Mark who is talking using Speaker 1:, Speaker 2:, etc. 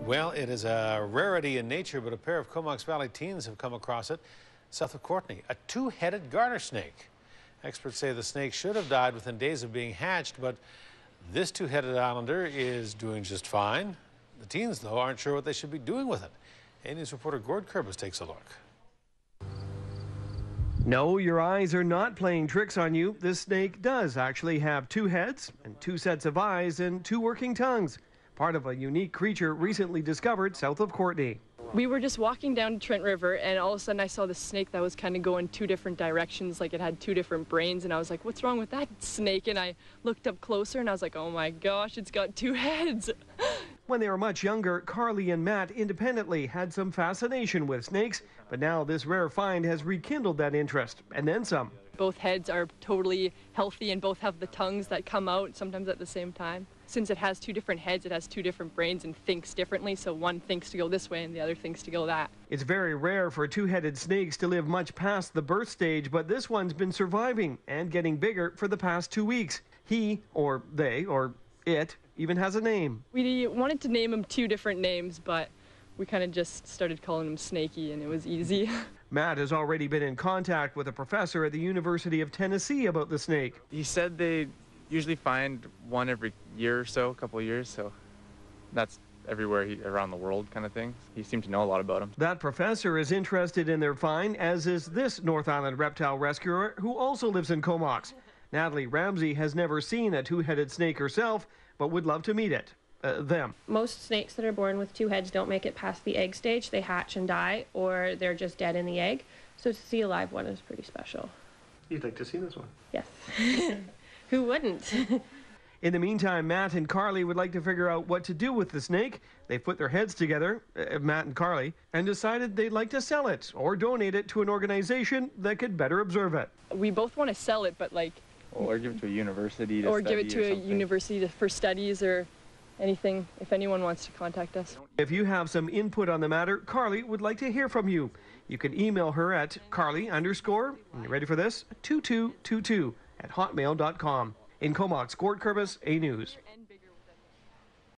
Speaker 1: Well, it is a rarity in nature, but a pair of Comox Valley teens have come across it south of Courtenay, a two-headed garter snake. Experts say the snake should have died within days of being hatched, but this two-headed islander is doing just fine. The teens, though, aren't sure what they should be doing with it. A-News reporter Gord Kurbis takes a look.
Speaker 2: No, your eyes are not playing tricks on you. This snake does actually have two heads and two sets of eyes and two working tongues. Part of a unique creature recently discovered south of Courtenay.
Speaker 3: We were just walking down Trent River, and all of a sudden I saw this snake that was kind of going two different directions, like it had two different brains, and I was like, what's wrong with that snake? And I looked up closer, and I was like, oh my gosh, it's got two heads.
Speaker 2: When they were much younger, Carly and Matt independently had some fascination with snakes, but now this rare find has rekindled that interest, and then some.
Speaker 3: Both heads are totally healthy, and both have the tongues that come out sometimes at the same time. Since it has two different heads, it has two different brains and thinks differently, so one thinks to go this way and the other thinks to go that.
Speaker 2: It's very rare for two-headed snakes to live much past the birth stage, but this one's been surviving and getting bigger for the past 2 weeks. He, or they, or it, even has a name.
Speaker 3: We wanted to name him two different names, but we kind of just started calling him Snaky, and it was easy.
Speaker 2: Matt has already been in contact with a professor at the University of Tennessee about the snake.
Speaker 4: He said they usually find one every year or so, a couple of years, so that's everywhere around the world kind of thing. He seemed to know a lot about them.
Speaker 2: That professor is interested in their find, as is this North Island reptile rescuer who also lives in Comox. Natalie Ramsey has never seen a two-headed snake herself, but would love to meet it. Them.
Speaker 5: Most snakes that are born with two heads don't make it past the egg stage. They hatch and die, or they're just dead in the egg. So to see a live one is pretty special.
Speaker 2: You'd like to see this one?
Speaker 5: Yes. Who wouldn't?
Speaker 2: In the meantime, Matt and Carly would like to figure out what to do with the snake. They put their heads together, Matt and Carly, and decided they'd like to sell it or donate it to an organization that could better observe it.
Speaker 3: We both want to sell it, but like...
Speaker 4: Or give it to a university to
Speaker 3: Or
Speaker 4: study
Speaker 3: give it to a
Speaker 4: something.
Speaker 3: university for studies or anything, if anyone wants to contact us.
Speaker 2: If you have some input on the matter, Carly would like to hear from you. You can email her at Carly_, you ready for this, 2222 @hotmail.com. In Comox, Gord Kurbis, A-News.